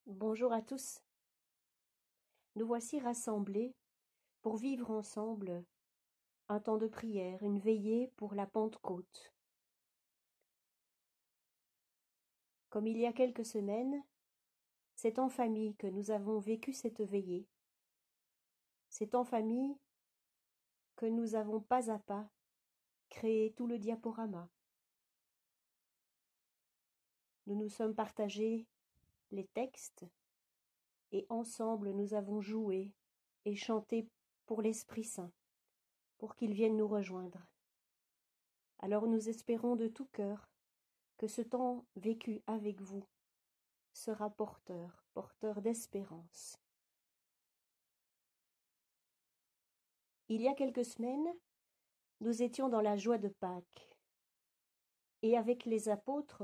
Bonjour à tous. Nous voici rassemblés pour vivre ensemble un temps de prière, une veillée pour la Pentecôte. Comme il y a quelques semaines, c'est en famille que nous avons vécu cette veillée. C'est en famille que nous avons pas à pas créé tout le diaporama. Nous nous sommes partagés les textes et ensemble nous avons joué et chanté pour l'Esprit Saint, pour qu'il vienne nous rejoindre. Alors nous espérons de tout cœur que ce temps vécu avec vous sera porteur d'espérance. Il y a quelques semaines, nous étions dans la joie de Pâques, et avec les apôtres,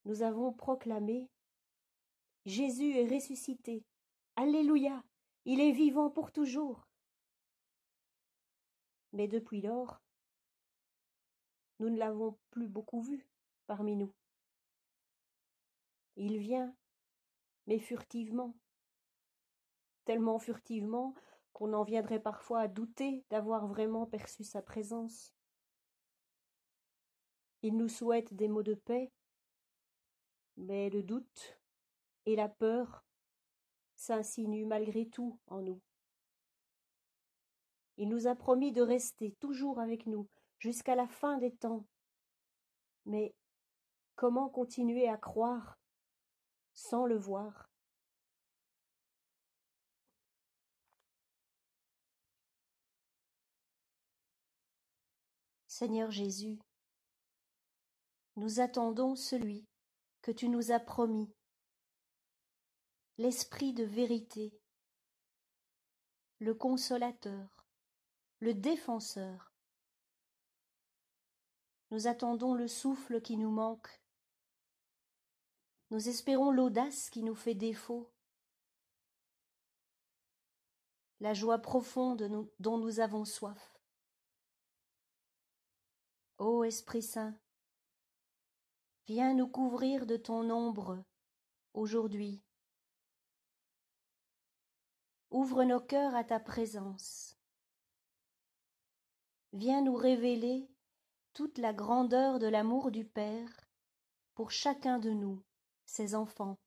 nous avons proclamé « Jésus est ressuscité, Alléluia, il est vivant pour toujours ». Mais depuis lors, nous ne l'avons plus beaucoup vu parmi nous. Il vient, mais furtivement, tellement furtivement qu'on en viendrait parfois à douter d'avoir vraiment perçu sa présence. Il nous souhaite des mots de paix, mais le doute et la peur s'insinuent malgré tout en nous. Il nous a promis de rester toujours avec nous jusqu'à la fin des temps. Mais comment continuer à croire sans le voir? Seigneur Jésus, nous attendons celui que tu nous as promis, l'Esprit de vérité, le Consolateur, le Défenseur. Nous attendons le souffle qui nous manque. Nous espérons l'audace qui nous fait défaut, la joie profonde dont nous avons soif. Ô Esprit Saint, viens nous couvrir de ton ombre aujourd'hui. Ouvre nos cœurs à ta présence. Viens nous révéler toute la grandeur de l'amour du Père pour chacun de nous, ses enfants.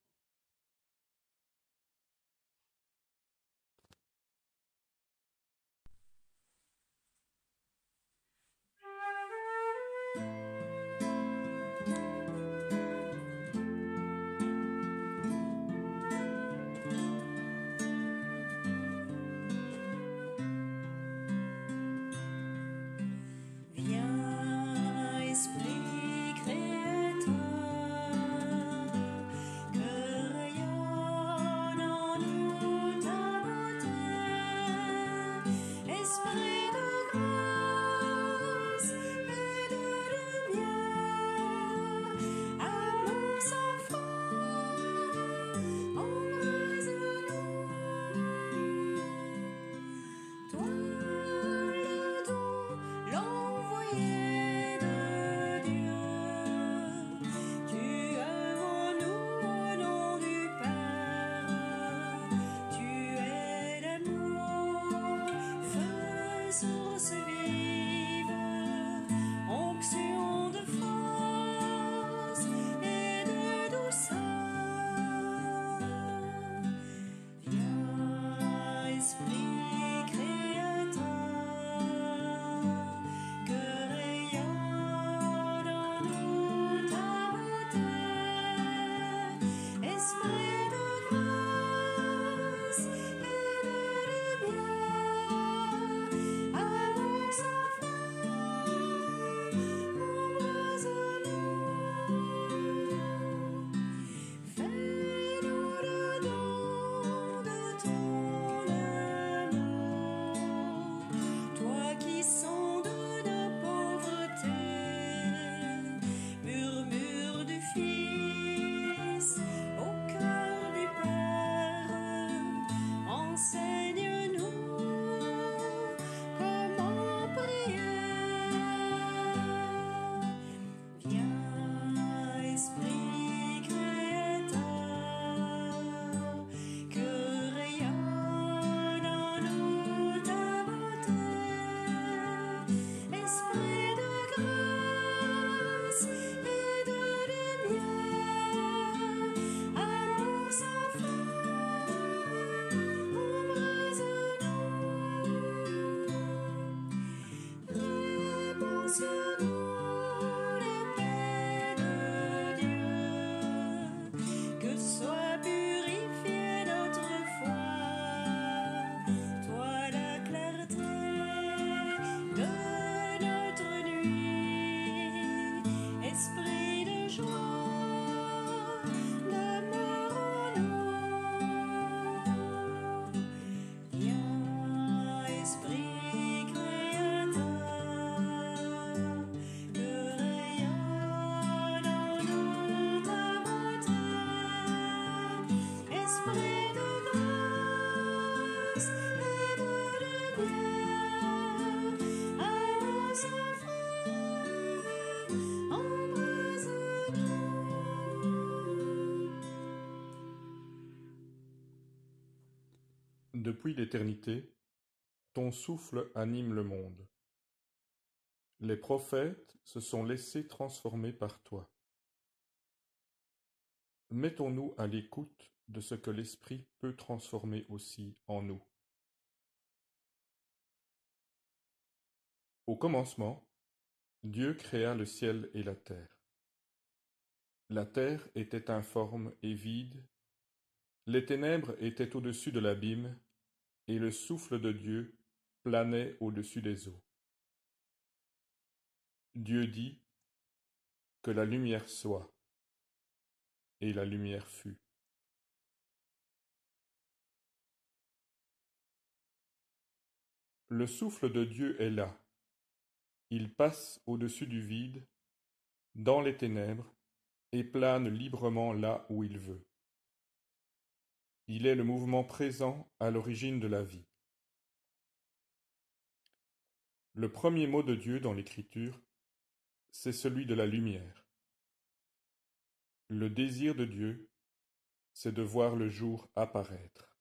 Viens, Esprit Créateur, que Depuis l'éternité, ton souffle anime le monde. Les prophètes se sont laissés transformer par toi. Mettons-nous à l'écoute de ce que l'Esprit peut transformer aussi en nous. Au commencement, Dieu créa le ciel et la terre. La terre était informe et vide, les ténèbres étaient au-dessus de l'abîme, et le souffle de Dieu planait au-dessus des eaux. Dieu dit que la lumière soit, et la lumière fut. Le souffle de Dieu est là. Il passe au-dessus du vide, dans les ténèbres, et plane librement là où il veut. Il est le mouvement présent à l'origine de la vie. Le premier mot de Dieu dans l'Écriture, c'est celui de la lumière. Le désir de Dieu, c'est de voir le jour apparaître.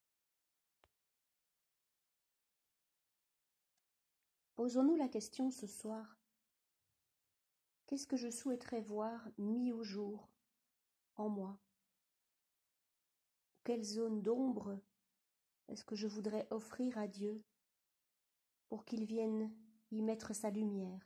Posons-nous la question ce soir. Qu'est-ce que je souhaiterais voir mis au jour en moi? Quelle zone d'ombre est-ce que je voudrais offrir à Dieu pour qu'il vienne y mettre sa lumière?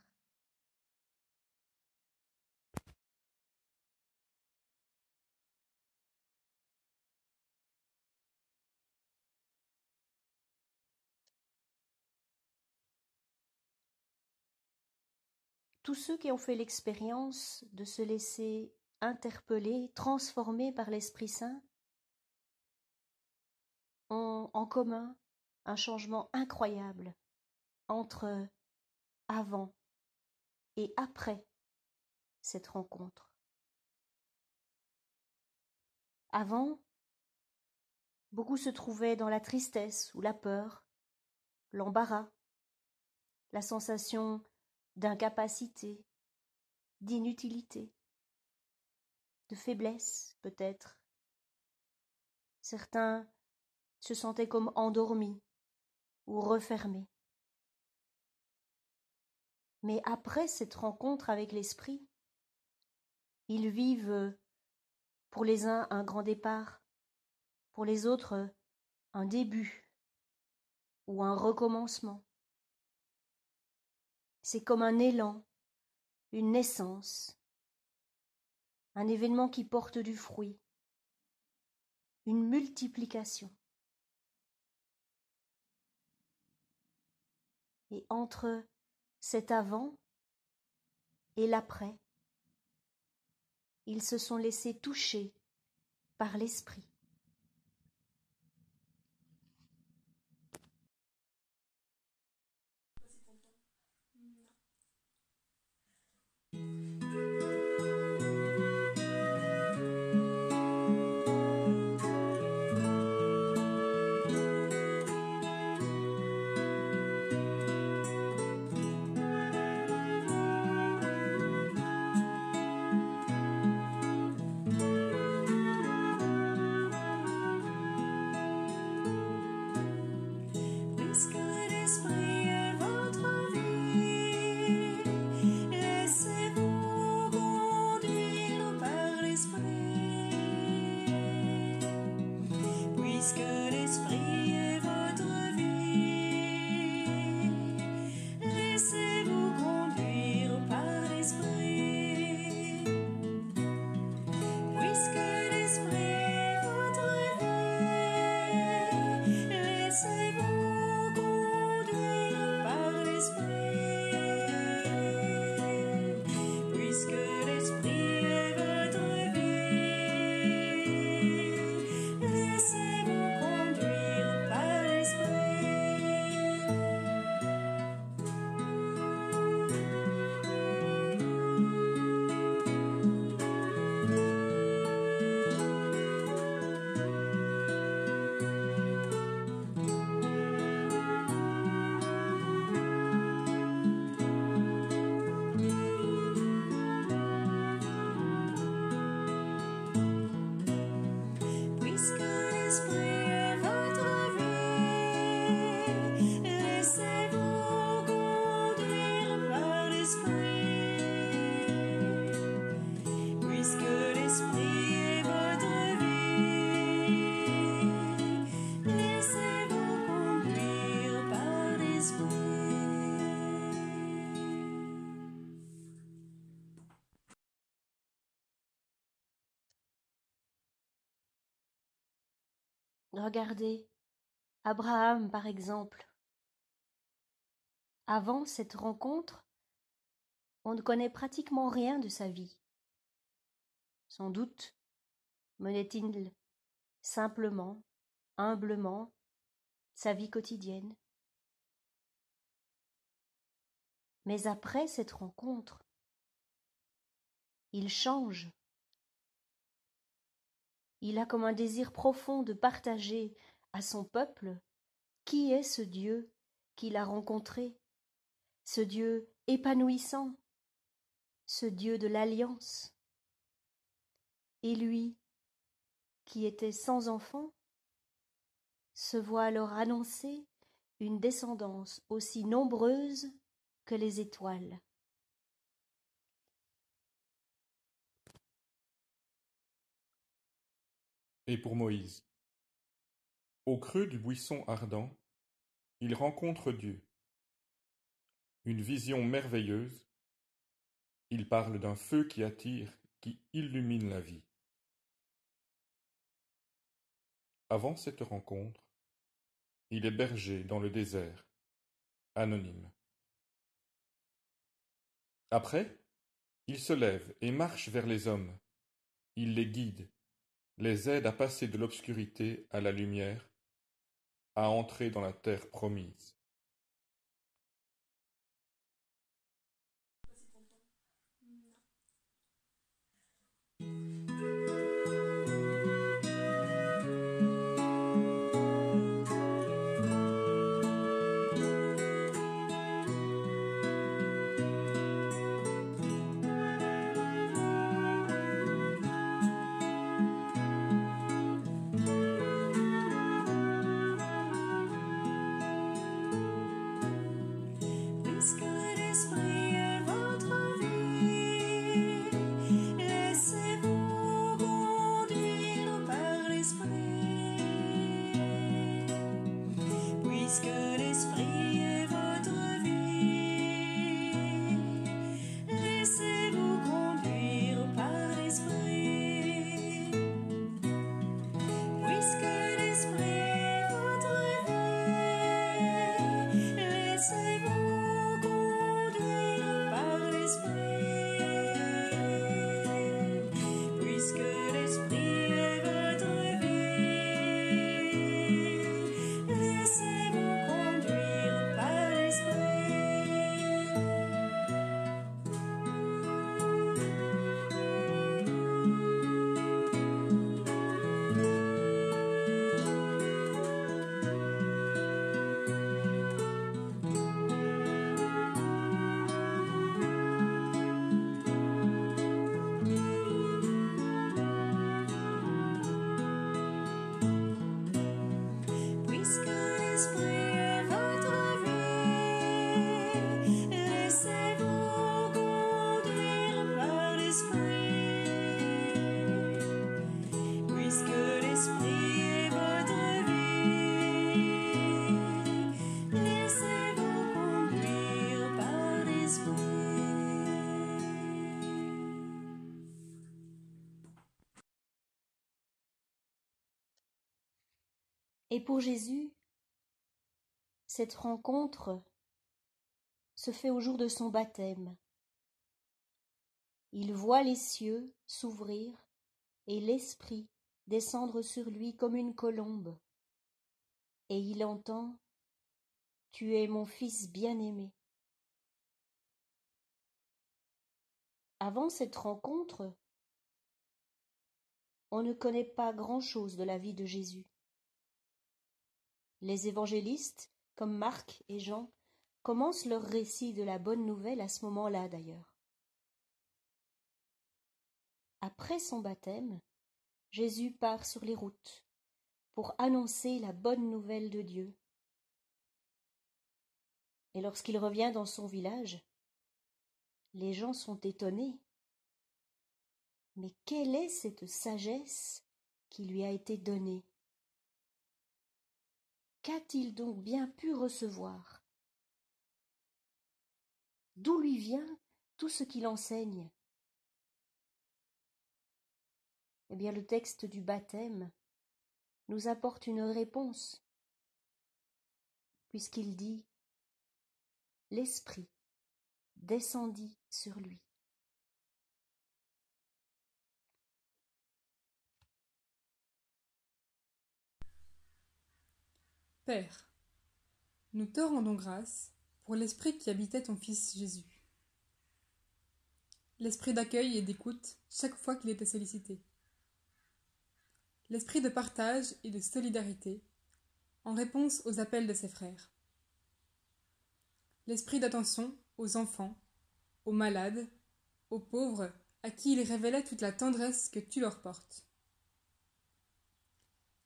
Tous ceux qui ont fait l'expérience de se laisser interpeller, transformer par l'Esprit Saint, ont en commun un changement incroyable entre avant et après cette rencontre. Avant, beaucoup se trouvaient dans la tristesse ou la peur, l'embarras, la sensation d'incapacité, d'inutilité, de faiblesse peut-être. Certains se sentaient comme endormis ou refermés. Mais après cette rencontre avec l'Esprit, ils vivent pour les uns un grand départ, pour les autres un début ou un recommencement. C'est comme un élan, une naissance, un événement qui porte du fruit, une multiplication. Et entre cet avant et l'après, ils se sont laissés toucher par l'Esprit. Puisque l'Esprit est votre vie, laissez-vous Regardez, Abraham par exemple. Avant cette rencontre, on ne connaît pratiquement rien de sa vie. Sans doute menait-il simplement, humblement, sa vie quotidienne. Mais après cette rencontre, il change. Il a comme un désir profond de partager à son peuple qui est ce Dieu qu'il a rencontré, ce Dieu épanouissant, ce Dieu de l'alliance. Et lui, qui était sans enfant, se voit alors annoncer une descendance aussi nombreuse que les étoiles. Et pour Moïse, au creux du buisson ardent, il rencontre Dieu. Une vision merveilleuse, il parle d'un feu qui attire, qui illumine la vie. Avant cette rencontre, il est berger dans le désert, anonyme. Après, il se lève et marche vers les hommes. Il les guide, les aide à passer de l'obscurité à la lumière, à entrer dans la terre promise. Et pour Jésus, cette rencontre se fait au jour de son baptême. Il voit les cieux s'ouvrir et l'Esprit descendre sur lui comme une colombe. Et il entend « Tu es mon Fils bien-aimé ». Avant cette rencontre, on ne connaît pas grand-chose de la vie de Jésus. Les évangélistes, comme Marc et Jean, commencent leur récit de la bonne nouvelle à ce moment-là d'ailleurs. Après son baptême, Jésus part sur les routes pour annoncer la bonne nouvelle de Dieu. Et lorsqu'il revient dans son village, les gens sont étonnés. Mais quelle est cette sagesse qui lui a été donnée? Qu'a-t-il donc bien pu recevoir? D'où lui vient tout ce qu'il enseigne? Eh bien, le texte du baptême nous apporte une réponse, puisqu'il dit « L'Esprit descendit sur lui ». Père, nous te rendons grâce pour l'Esprit qui habitait ton Fils Jésus. L'esprit d'accueil et d'écoute chaque fois qu'il était sollicité. L'esprit de partage et de solidarité en réponse aux appels de ses frères. L'esprit d'attention aux enfants, aux malades, aux pauvres à qui il révélait toute la tendresse que tu leur portes.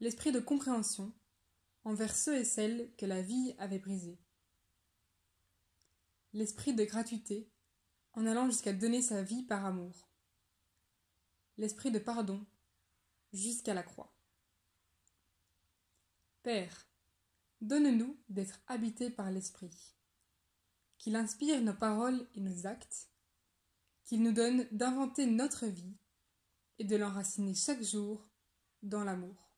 L'esprit de compréhension envers ceux et celles que la vie avait brisés. L'esprit de gratuité en allant jusqu'à donner sa vie par amour. L'esprit de pardon jusqu'à la croix. Père, donne-nous d'être habités par l'Esprit, qu'il inspire nos paroles et nos actes, qu'il nous donne d'inventer notre vie et de l'enraciner chaque jour dans l'amour.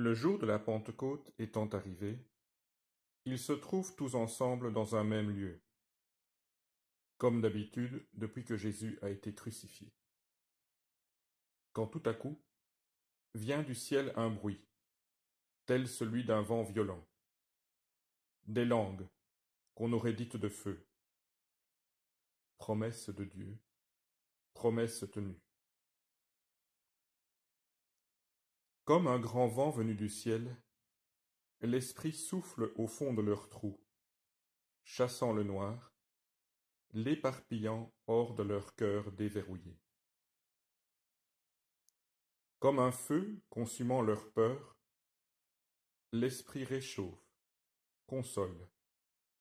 Le jour de la Pentecôte étant arrivé, ils se trouvent tous ensemble dans un même lieu, comme d'habitude depuis que Jésus a été crucifié. Quand tout à coup, vient du ciel un bruit, tel celui d'un vent violent, des langues qu'on aurait dites de feu. Promesse de Dieu, promesse tenue. Comme un grand vent venu du ciel, l'Esprit souffle au fond de leur trou, chassant le noir, l'éparpillant hors de leur cœur déverrouillé. Comme un feu consumant leur peur, l'Esprit réchauffe, console,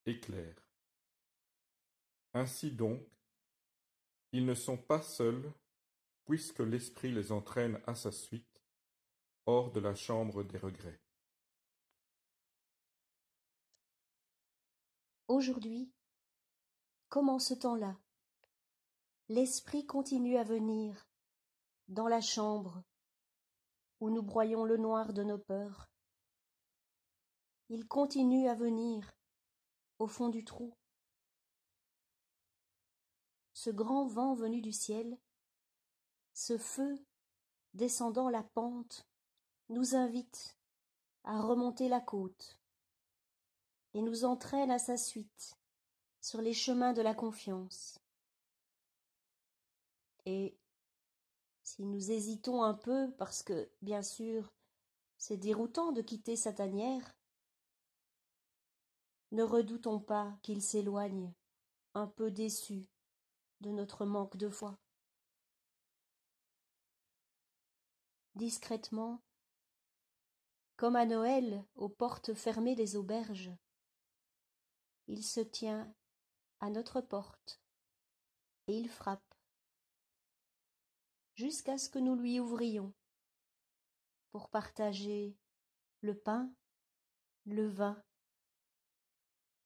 éclaire. Ainsi donc, ils ne sont pas seuls, puisque l'Esprit les entraîne à sa suite, hors de la chambre des regrets. Aujourd'hui, comme en ce temps-là, l'Esprit continue à venir dans la chambre où nous broyons le noir de nos peurs. Il continue à venir au fond du trou. Ce grand vent venu du ciel, ce feu descendant la pente, nous invite à remonter la côte et nous entraîne à sa suite sur les chemins de la confiance. Et si nous hésitons un peu, parce que, bien sûr, c'est déroutant de quitter sa tanière, ne redoutons pas qu'il s'éloigne, un peu déçu de notre manque de foi. Discrètement, comme à Noël aux portes fermées des auberges, il se tient à notre porte et il frappe, jusqu'à ce que nous lui ouvrions, pour partager le pain, le vin,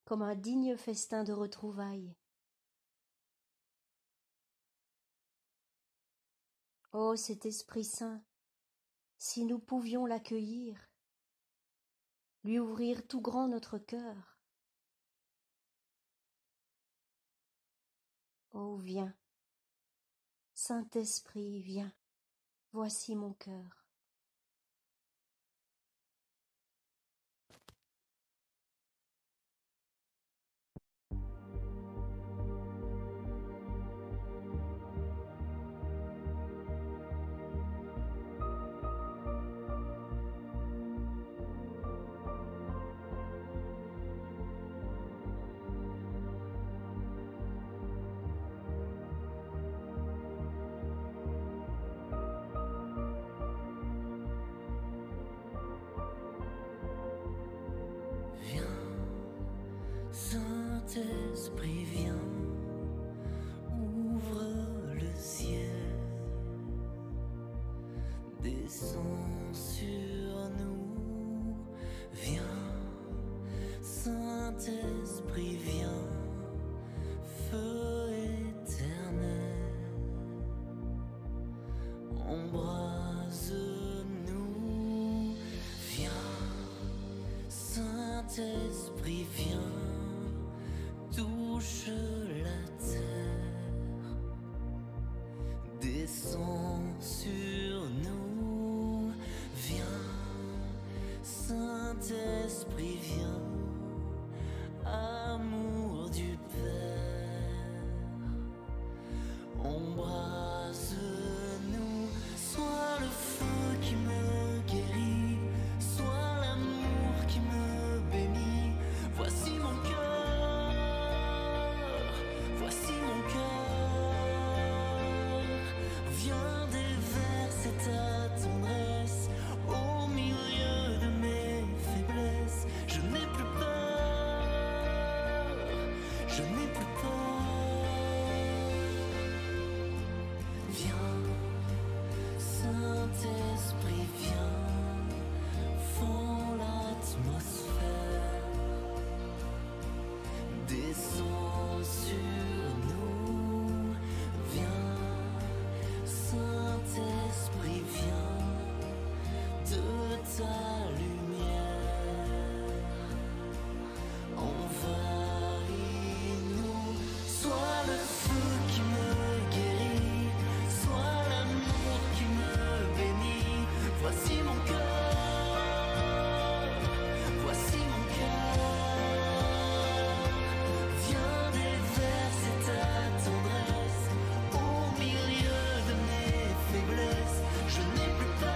comme un digne festin de retrouvailles. Ô cet Esprit Saint, si nous pouvions l'accueillir, lui ouvrir tout grand notre cœur. Ô viens, Saint-Esprit, viens, voici mon cœur. Saint-Esprit, viens, ouvre le ciel, descends sur nous, viens, Saint-Esprit, viens, feu éternel, embrase-nous, viens, Saint-Esprit, viens. Touche la terre, descends sur nous, viens, Saint-Esprit, viens, amour du Père, embrase-nous, sois le feu qui me guérit, sois l'amour qui me bénit, voici mon cœur. Descends sur nous, viens, Saint-Esprit, viens, de ta lumière, envahis-nous, sois le feu qui me guérit, sois l'amour qui me bénit, voici mon cœur, voici mon cœur. Je n'ai plus peur,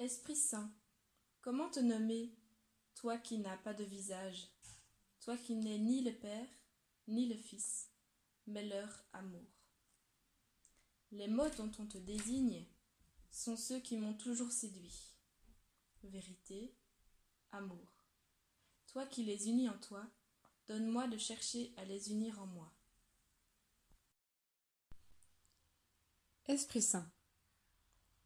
Esprit Saint, comment te nommer, toi qui n'as pas de visage, toi qui n'es ni le Père, ni le Fils, mais leur amour. Les mots dont on te désigne sont ceux qui m'ont toujours séduit. Vérité, amour. Toi qui les unis en toi, donne-moi de chercher à les unir en moi. Esprit Saint,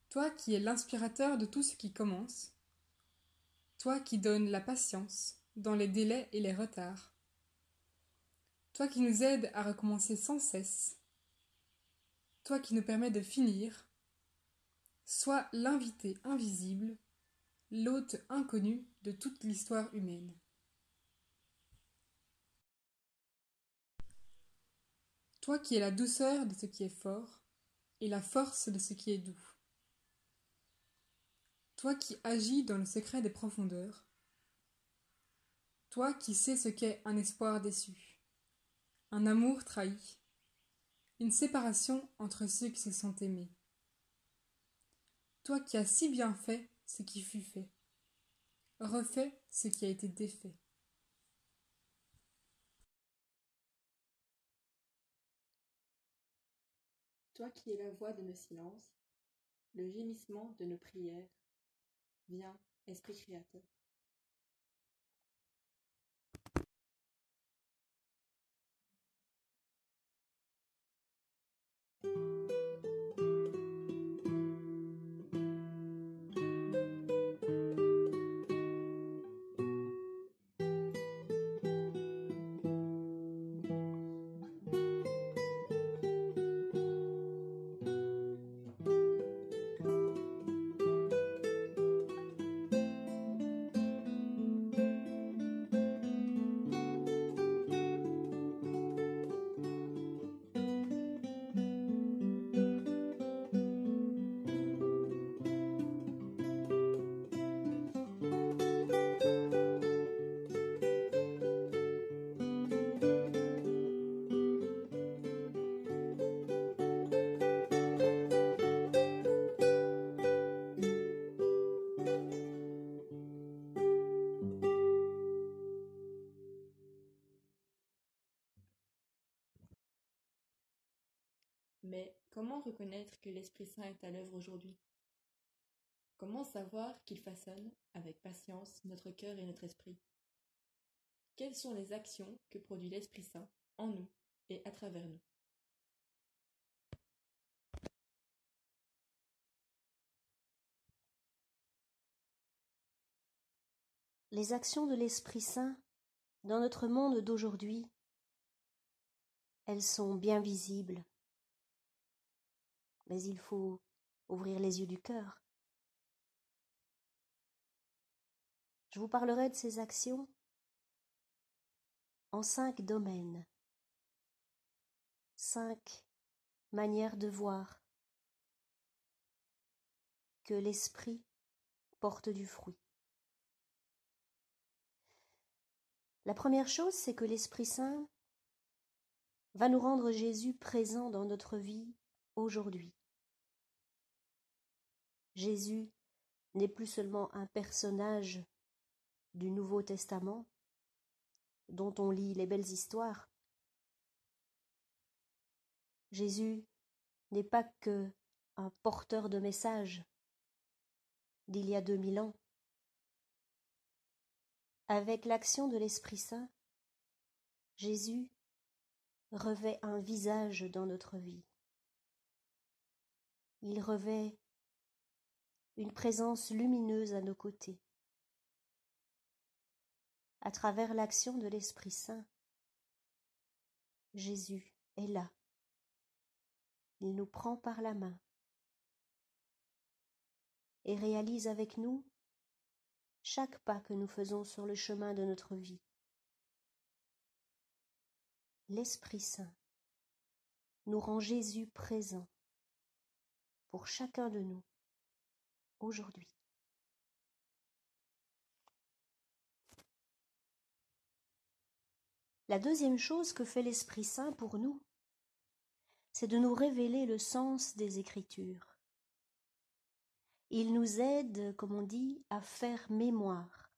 toi qui es l'inspirateur de tout ce qui commence, toi qui donnes la patience dans les délais et les retards, toi qui nous aides à recommencer sans cesse, toi qui nous permets de finir, sois l'invité invisible, l'hôte inconnu de toute l'histoire humaine. Toi qui es la douceur de ce qui est fort et la force de ce qui est doux. Toi qui agis dans le secret des profondeurs. Toi qui sais ce qu'est un espoir déçu, un amour trahi, une séparation entre ceux qui se sont aimés. Toi qui as si bien fait ce qui fut fait, refais ce qui a été défait. Toi qui es la voix de nos silences, le gémissement de nos prières, viens, Esprit Créateur. Mais comment reconnaître que l'Esprit Saint est à l'œuvre aujourd'hui? Comment savoir qu'il façonne, avec patience, notre cœur et notre esprit? Quelles sont les actions que produit l'Esprit Saint en nous et à travers nous? Les actions de l'Esprit Saint dans notre monde d'aujourd'hui, elles sont bien visibles, mais il faut ouvrir les yeux du cœur. Je vous parlerai de ces actions en 5 domaines, 5 manières de voir que l'Esprit porte du fruit. La première chose, c'est que l'Esprit Saint va nous rendre Jésus présent dans notre vie aujourd'hui. Jésus n'est plus seulement un personnage du Nouveau Testament dont on lit les belles histoires. Jésus n'est pas que un porteur de messages d'il y a 2000 ans. Avec l'action de l'Esprit Saint, Jésus revêt un visage dans notre vie. Il revêt une présence lumineuse à nos côtés. À travers l'action de l'Esprit Saint, Jésus est là. Il nous prend par la main et réalise avec nous chaque pas que nous faisons sur le chemin de notre vie. L'Esprit Saint nous rend Jésus présent pour chacun de nous aujourd'hui. La deuxième chose que fait l'Esprit Saint pour nous, c'est de nous révéler le sens des Écritures. Il nous aide, comme on dit, à faire mémoire,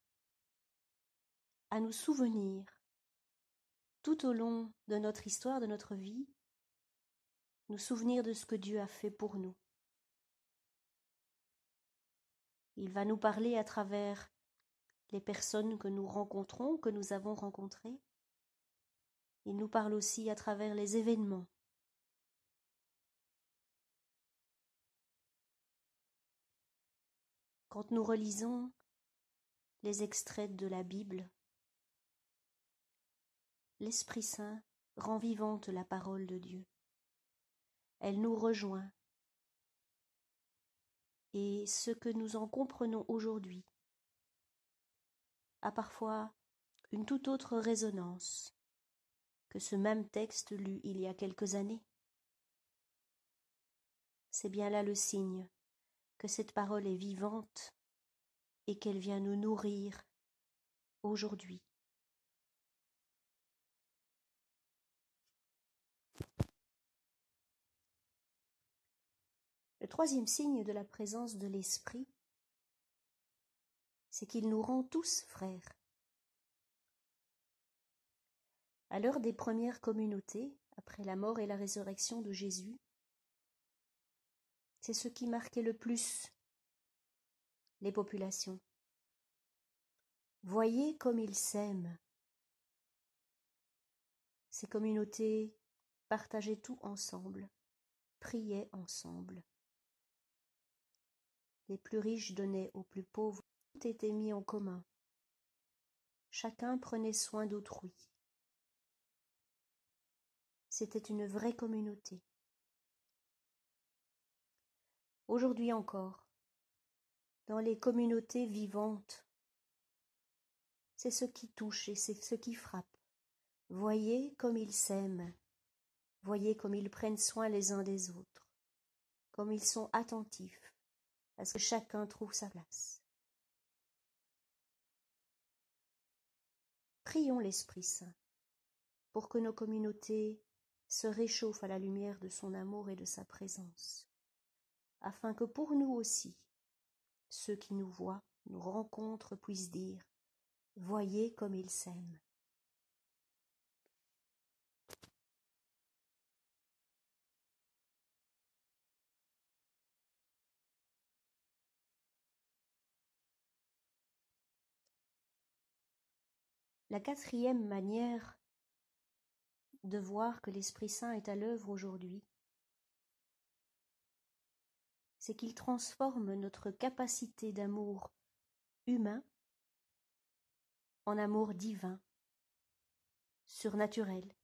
à nous souvenir tout au long de notre histoire, de notre vie, nous souvenir de ce que Dieu a fait pour nous. Il va nous parler à travers les personnes que nous rencontrons, que nous avons rencontrées. Il nous parle aussi à travers les événements. Quand nous relisons les extraits de la Bible, l'Esprit Saint rend vivante la parole de Dieu. Elle nous rejoint. Et ce que nous en comprenons aujourd'hui a parfois une toute autre résonance que ce même texte lu il y a quelques années. C'est bien là le signe que cette parole est vivante et qu'elle vient nous nourrir aujourd'hui. Le troisième signe de la présence de l'Esprit, c'est qu'il nous rend tous frères. À l'heure des premières communautés, après la mort et la résurrection de Jésus, c'est ce qui marquait le plus les populations. Voyez comme ils s'aiment. Ces communautés partageaient tout ensemble, priaient ensemble. Les plus riches donnaient aux plus pauvres, tout était mis en commun. Chacun prenait soin d'autrui. C'était une vraie communauté. Aujourd'hui encore, dans les communautés vivantes, c'est ce qui touche et c'est ce qui frappe. Voyez comme ils s'aiment, voyez comme ils prennent soin les uns des autres, comme ils sont attentifs à ce que chacun trouve sa place. Prions l'Esprit Saint pour que nos communautés se réchauffent à la lumière de son amour et de sa présence, afin que pour nous aussi, ceux qui nous voient, nous rencontrent, puissent dire « Voyez comme ils s'aiment ». La quatrième manière de voir que l'Esprit Saint est à l'œuvre aujourd'hui, c'est qu'il transforme notre capacité d'amour humain en amour divin, surnaturel.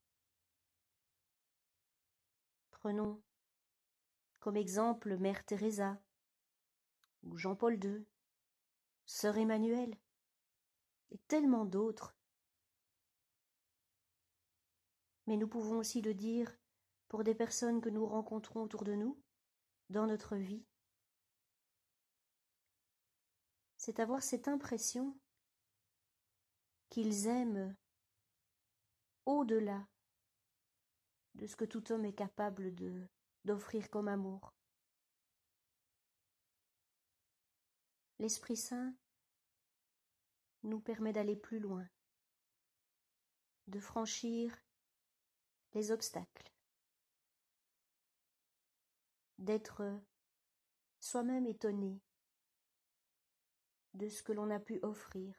Prenons comme exemple Mère Teresa, ou Jean-Paul II, Sœur Emmanuelle, et tellement d'autres. Mais nous pouvons aussi le dire pour des personnes que nous rencontrons autour de nous, dans notre vie. C'est avoir cette impression qu'ils aiment au-delà de ce que tout homme est capable d'offrir comme amour. L'Esprit Saint nous permet d'aller plus loin, de franchir les obstacles, d'être soi-même étonné de ce que l'on a pu offrir,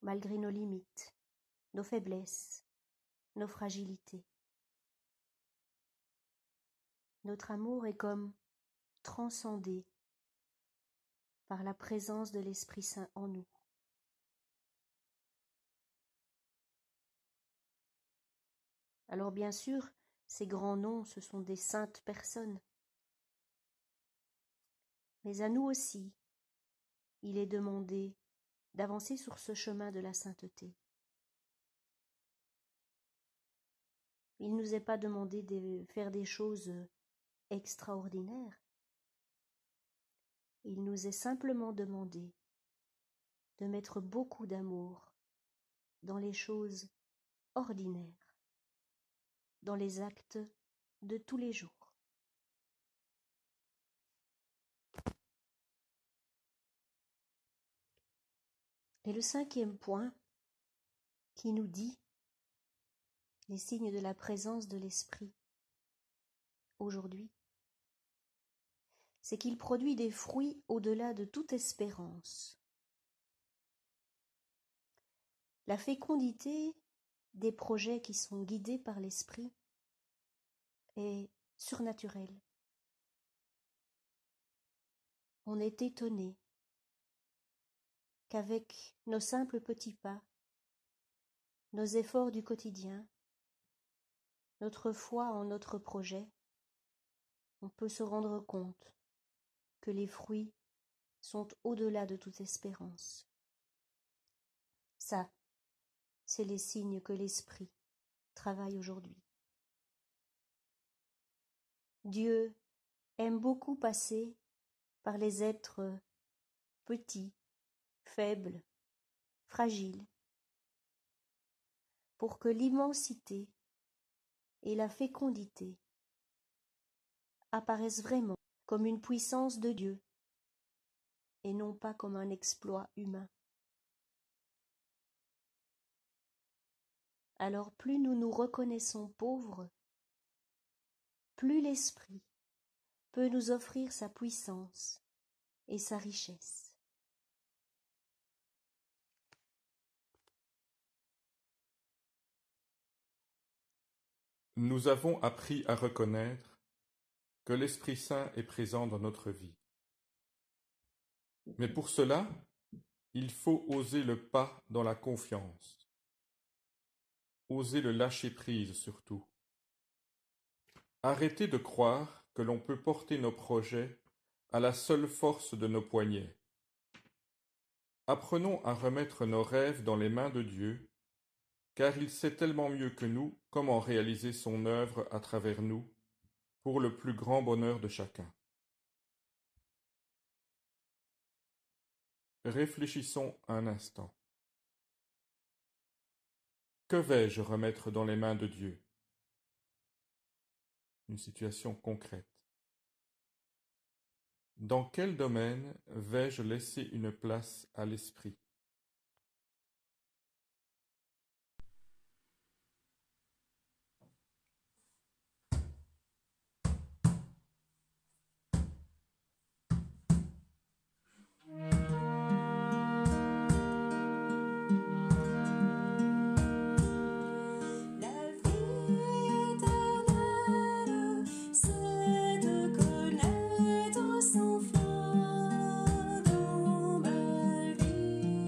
malgré nos limites, nos faiblesses, nos fragilités. Notre amour est comme transcendé par la présence de l'Esprit Saint en nous. Alors bien sûr, ces grands noms, ce sont des saintes personnes. Mais à nous aussi, il est demandé d'avancer sur ce chemin de la sainteté. Il ne nous est pas demandé de faire des choses extraordinaires. Il nous est simplement demandé de mettre beaucoup d'amour dans les choses ordinaires, dans les actes de tous les jours. Et le 5e point qui nous dit les signes de la présence de l'Esprit aujourd'hui, c'est qu'il produit des fruits au-delà de toute espérance. La fécondité des projets qui sont guidés par l'Esprit est surnaturelle. On est étonné qu'avec nos simples petits pas, nos efforts du quotidien, notre foi en notre projet, on peut se rendre compte que les fruits sont au-delà de toute espérance. Ça, c'est les signes que l'Esprit travaille aujourd'hui. Dieu aime beaucoup passer par les êtres petits, faibles, fragiles, pour que l'immensité et la fécondité apparaissent vraiment comme une puissance de Dieu et non pas comme un exploit humain. Alors plus nous nous reconnaissons pauvres, plus l'Esprit peut nous offrir sa puissance et sa richesse. Nous avons appris à reconnaître que l'Esprit Saint est présent dans notre vie. Mais pour cela, il faut oser le pas dans la confiance, oser le lâcher-prise surtout. Arrêter de croire que l'on peut porter nos projets à la seule force de nos poignets. Apprenons à remettre nos rêves dans les mains de Dieu, car il sait tellement mieux que nous comment réaliser son œuvre à travers nous, pour le plus grand bonheur de chacun. Réfléchissons un instant. Que vais-je remettre dans les mains de Dieu? Une situation concrète. Dans quel domaine vais-je laisser une place à l'Esprit? La vie éternelle, c'est de connaître son fin dans ma vie.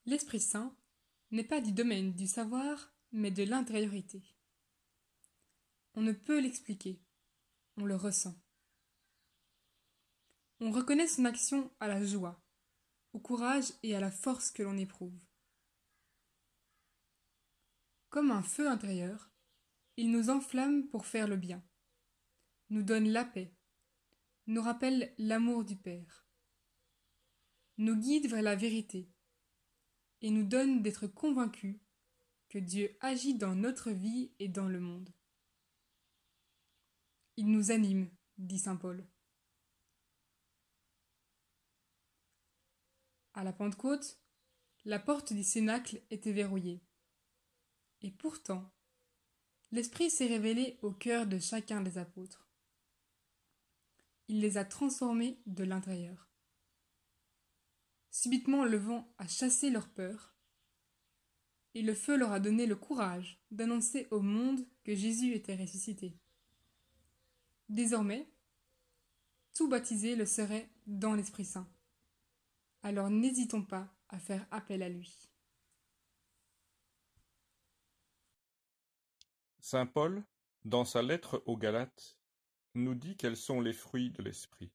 L'Esprit Saint n'est pas du domaine du savoir, mais de l'intériorité. On ne peut l'expliquer, on le ressent. On reconnaît son action à la joie, au courage et à la force que l'on éprouve. Comme un feu intérieur, il nous enflamme pour faire le bien, nous donne la paix, nous rappelle l'amour du Père, nous guide vers la vérité et nous donne d'être convaincus que Dieu agit dans notre vie et dans le monde. Il nous anime, dit saint Paul. À la Pentecôte, la porte du cénacle était verrouillée. Et pourtant, l'Esprit s'est révélé au cœur de chacun des apôtres. Il les a transformés de l'intérieur. Subitement, le vent a chassé leur peur, et le feu leur a donné le courage d'annoncer au monde que Jésus était ressuscité. Désormais, tout baptisé le serait dans l'Esprit Saint. Alors n'hésitons pas à faire appel à lui. Saint Paul, dans sa lettre aux Galates, nous dit quels sont les fruits de l'Esprit.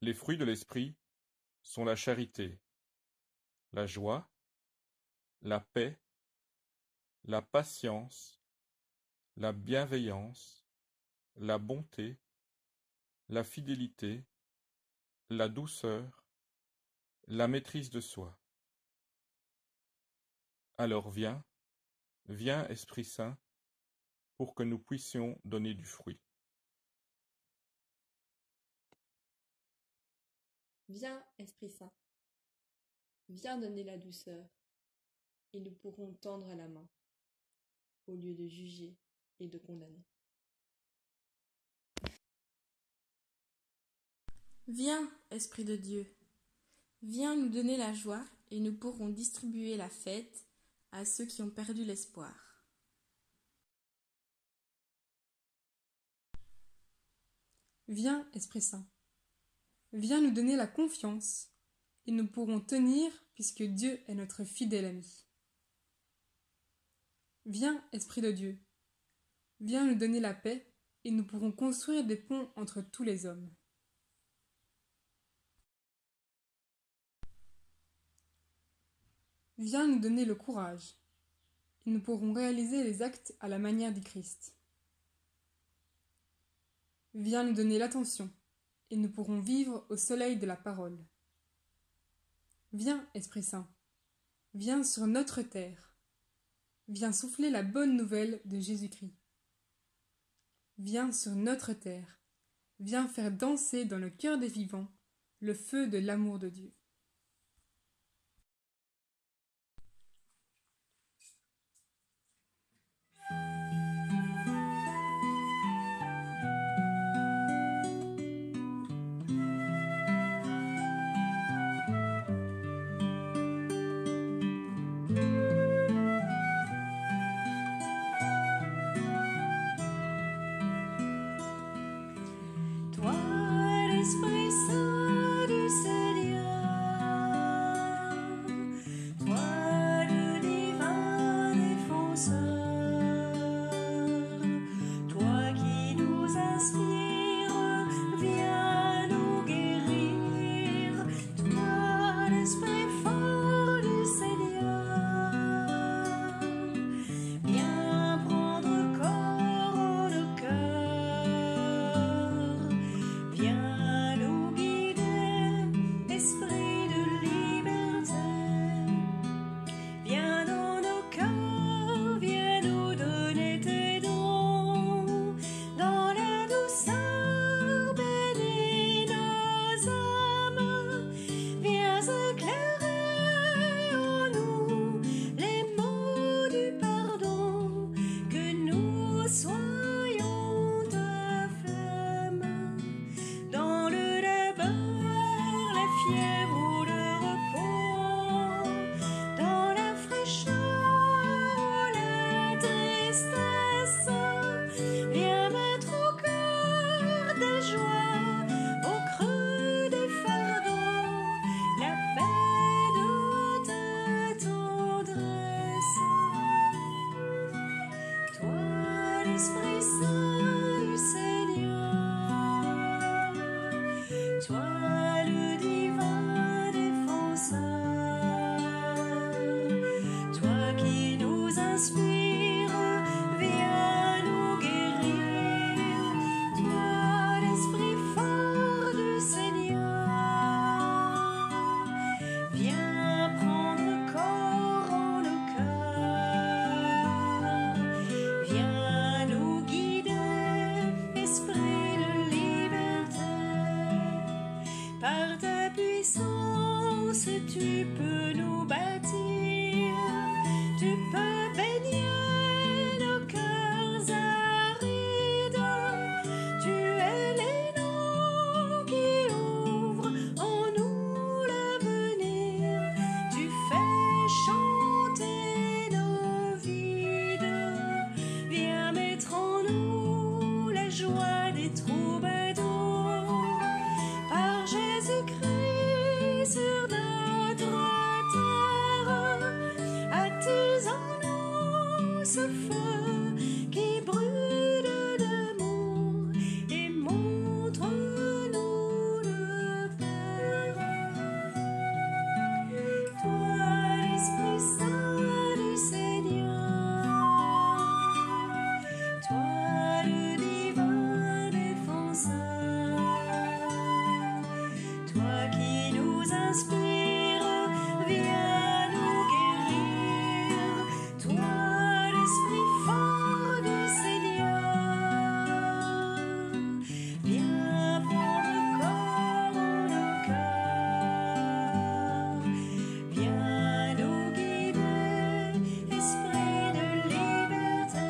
Les fruits de l'Esprit sont la charité, la joie, la paix, la patience, la bienveillance, la bonté, la fidélité, la douceur, la maîtrise de soi. Alors viens, Esprit Saint, pour que nous puissions donner du fruit. Viens, Esprit Saint, viens donner la douceur, et nous pourrons tendre la main, au lieu de juger et de condamner. Viens, Esprit de Dieu, viens nous donner la joie et nous pourrons distribuer la fête à ceux qui ont perdu l'espoir. Viens, Esprit Saint, viens nous donner la confiance et nous pourrons tenir puisque Dieu est notre fidèle ami. Viens, Esprit de Dieu, viens nous donner la paix et nous pourrons construire des ponts entre tous les hommes. Viens nous donner le courage et nous pourrons réaliser les actes à la manière du Christ. Viens nous donner l'attention et nous pourrons vivre au soleil de la parole. Viens, Esprit Saint, viens sur notre terre, viens souffler la bonne nouvelle de Jésus-Christ. Viens sur notre terre, viens faire danser dans le cœur des vivants le feu de l'amour de Dieu. Toi, l'Esprit Saint du Seigneur, tu peux nous bâtir, tu peux baigner nos cœurs arides, tu es l'élan qui ouvre en nous l'avenir, tu fais chanter nos vides, viens mettre en nous la joie des troubadours, par Jésus-Christ sur notre terre, attise en nous ce feu qui brûle d'amour et montre-nous le Père. Toi, l'Esprit Saint du Seigneur, toi le divin défenseur, toi qui nous inspires, viens nous guérir, toi l'Esprit fort du Seigneur, viens prendre corps en nos cœurs, viens nous guider, Esprit de liberté,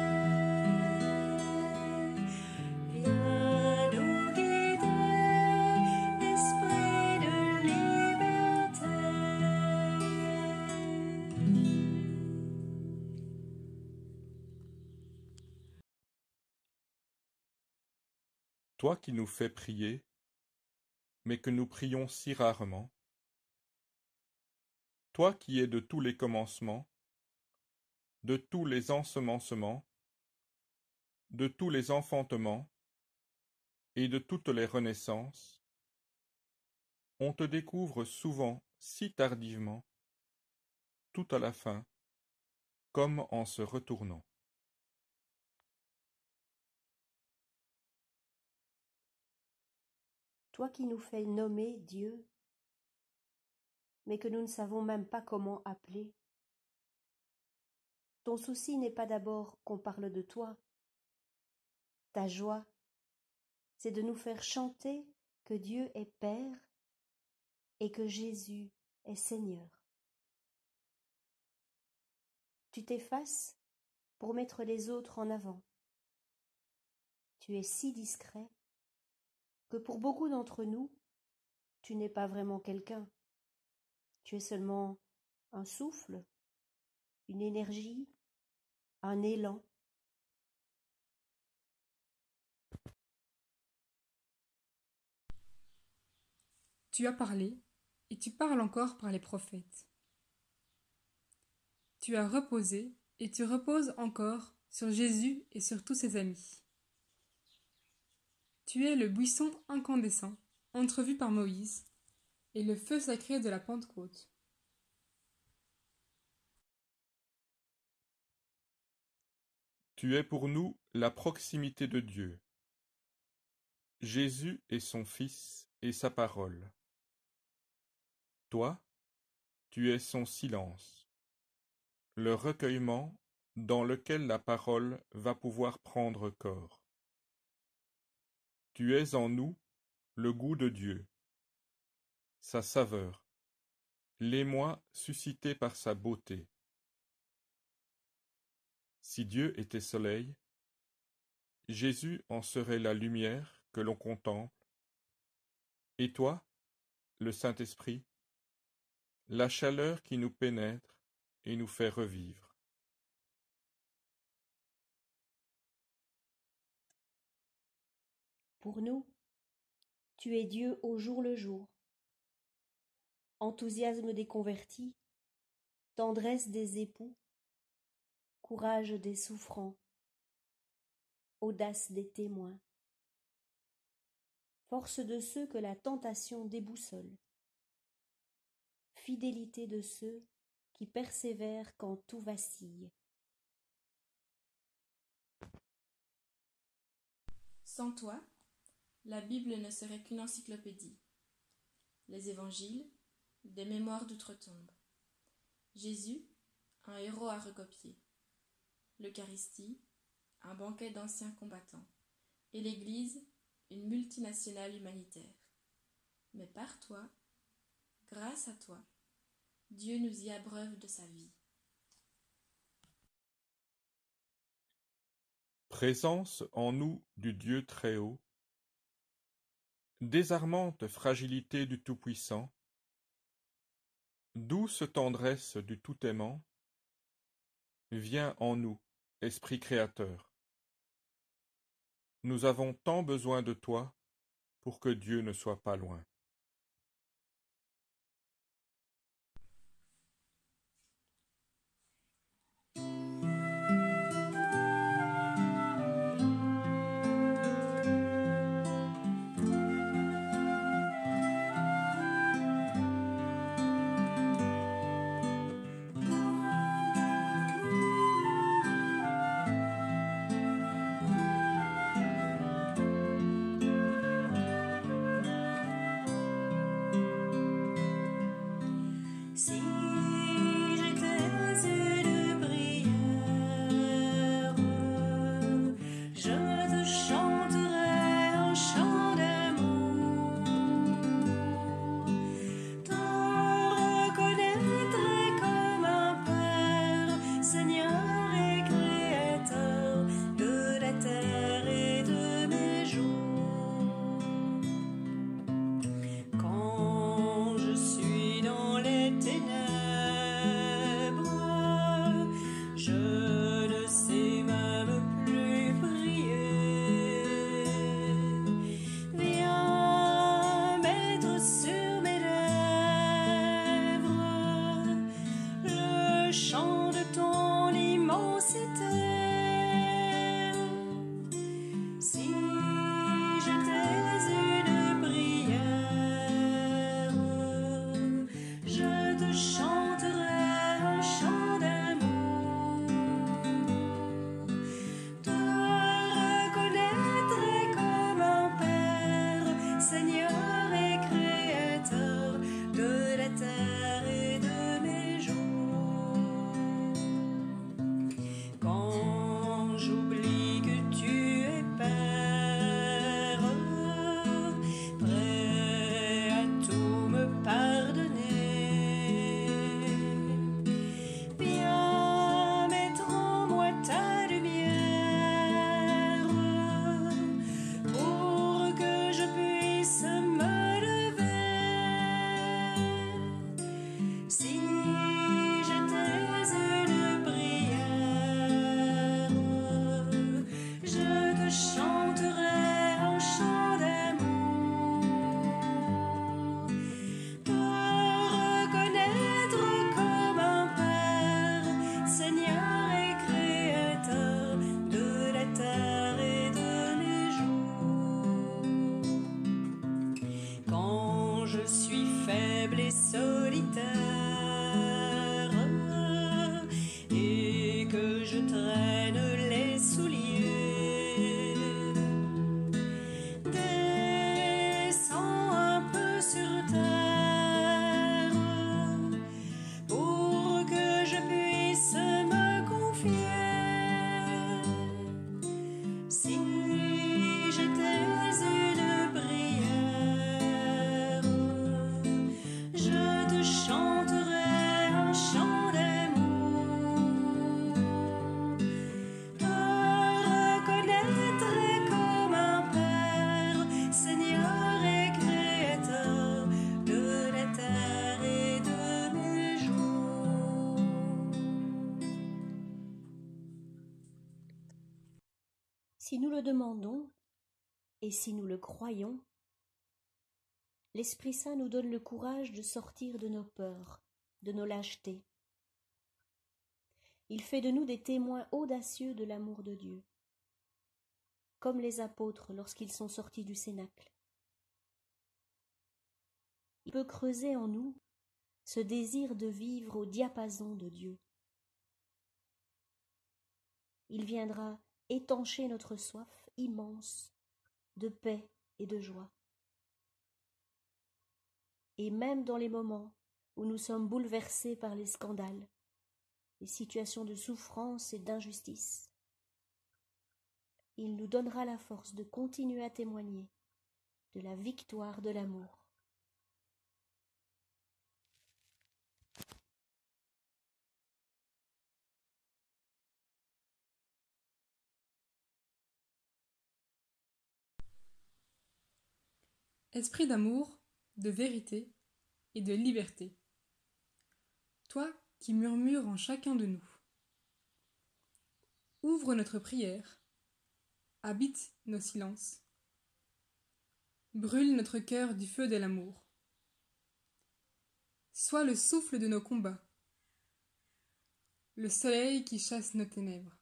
viens nous guider, Esprit de liberté. Toi qui nous fais prier, mais que nous prions si rarement, toi qui es de tous les commencements, de tous les ensemencements, de tous les enfantements et de toutes les renaissances, on te découvre souvent si tardivement, tout à la fin, comme en se retournant. Toi qui nous fais nommer Dieu, mais que nous ne savons même pas comment appeler. Ton souci n'est pas d'abord qu'on parle de toi. Ta joie, c'est de nous faire chanter que Dieu est Père et que Jésus est Seigneur. Tu t'effaces pour mettre les autres en avant. Tu es si discret que pour beaucoup d'entre nous, tu n'es pas vraiment quelqu'un. Tu es seulement un souffle, une énergie, un élan. Tu as parlé, et tu parles encore par les prophètes. Tu as reposé, et tu reposes encore sur Jésus et sur tous ses amis. Tu es le buisson incandescent, entrevu par Moïse, et le feu sacré de la Pentecôte. Tu es pour nous la proximité de Dieu. Jésus est son Fils et sa parole. Toi, tu es son silence, le recueillement dans lequel la parole va pouvoir prendre corps. Tu es en nous le goût de Dieu, sa saveur, l'émoi suscité par sa beauté. Si Dieu était soleil, Jésus en serait la lumière que l'on contemple, et toi, le Saint-Esprit, la chaleur qui nous pénètre et nous fait revivre. Pour nous, tu es Dieu au jour le jour. Enthousiasme des convertis, tendresse des époux, courage des souffrants, audace des témoins, force de ceux que la tentation déboussole, fidélité de ceux qui persévèrent quand tout vacille. Sans toi, la Bible ne serait qu'une encyclopédie. Les évangiles, des mémoires d'outre-tombe. Jésus, un héros à recopier. L'Eucharistie, un banquet d'anciens combattants. Et l'Église, une multinationale humanitaire. Mais par toi, grâce à toi, Dieu nous y abreuve de sa vie. Présence en nous du Dieu très haut, désarmante fragilité du Tout-Puissant, douce tendresse du Tout-Aimant, viens en nous, Esprit Créateur. Nous avons tant besoin de toi pour que Dieu ne soit pas loin. Si j'étais une prière, je te chanterais un chant d'amour, te reconnaîtrais comme un Père, Seigneur et Créateur de la terre et de mes jours. Quand je suis dans les ténèbres, je ne sais même plus prier. Viens mettre sur mes lèvres le chant de ton immensité. Si j'étais une prière, je te chanterais un chant d'amour, te reconnaîtrais comme un Père, Seigneur et Créateur de la terre et de mes jours. Quand j'oublie que tu es Père, prêt à tout me pardonner, viens mettre en moi ta lumière pour que je puisse me lever. Si j'étais une prière, je te chanterais un chant d'amour, te reconnaître comme un Père, Seigneur et Créateur de la terre et de mes jours. Quand je suis faible et solitaire et que je traîne les souliers, descends un peu sur terre pour que je puisse me confier. Si j'étais une prière, je te chanterais un chant d'amour, te reconnaîtrais comme un Père, Seigneur et Créateur de la terre et de mes jours. Si nous le demandons et si nous le croyons, l'Esprit Saint nous donne le courage de sortir de nos peurs, de nos lâchetés. Il fait de nous des témoins audacieux de l'amour de Dieu, comme les apôtres lorsqu'ils sont sortis du cénacle. Il peut creuser en nous ce désir de vivre au diapason de Dieu. Il viendra étancher notre soif immense de paix et de joie. Et même dans les moments où nous sommes bouleversés par les scandales, les situations de souffrance et d'injustice, il nous donnera la force de continuer à témoigner de la victoire de l'amour. Esprit d'amour, de vérité et de liberté, toi qui murmures en chacun de nous, ouvre notre prière, habite nos silences, brûle notre cœur du feu de l'amour. Sois le souffle de nos combats, le soleil qui chasse nos ténèbres.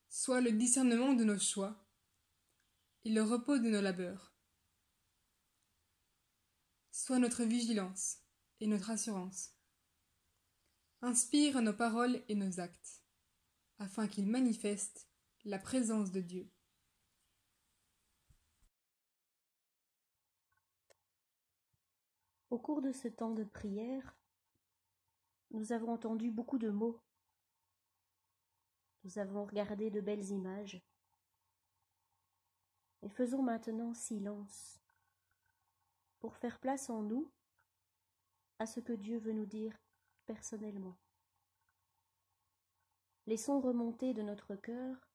Sois le discernement de nos choix et le repos de nos labeurs. Sois notre vigilance et notre assurance. Inspire nos paroles et nos actes, afin qu'ils manifestent la présence de Dieu. Au cours de ce temps de prière, nous avons entendu beaucoup de mots. Nous avons regardé de belles images. Et faisons maintenant silence pour faire place en nous à ce que Dieu veut nous dire personnellement. Laissons remonter de notre cœur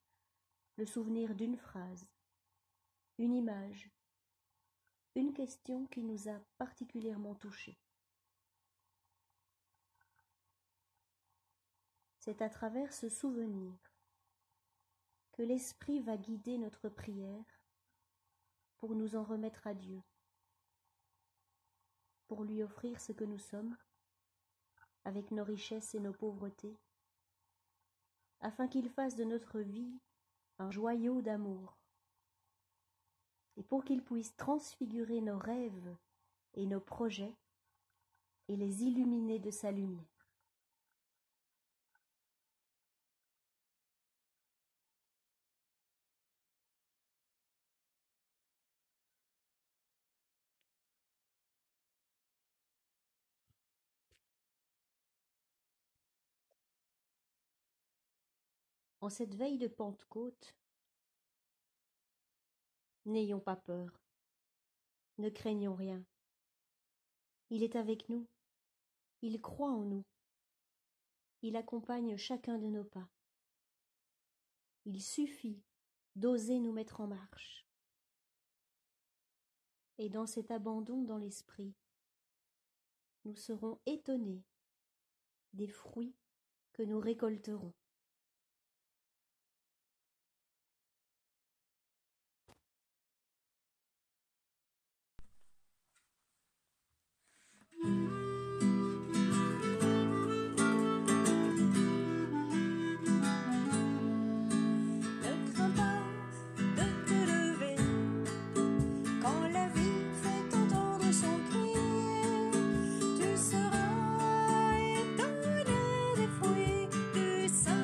le souvenir d'une phrase, une image, une question qui nous a particulièrement touchés. C'est à travers ce souvenir que l'Esprit va guider notre prière pour nous en remettre à Dieu, pour lui offrir ce que nous sommes, avec nos richesses et nos pauvretés, afin qu'il fasse de notre vie un joyau d'amour, et pour qu'il puisse transfigurer nos rêves et nos projets et les illuminer de sa lumière. En cette veille de Pentecôte, n'ayons pas peur, ne craignons rien. Il est avec nous, il croit en nous, il accompagne chacun de nos pas. Il suffit d'oser nous mettre en marche. Et dans cet abandon dans l'esprit, nous serons étonnés des fruits que nous récolterons. Ne crains pas de te lever quand la vie fait entendre son cri. Tu seras étonné des fruits du Saint-Esprit.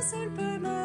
seul peut m'arrêter.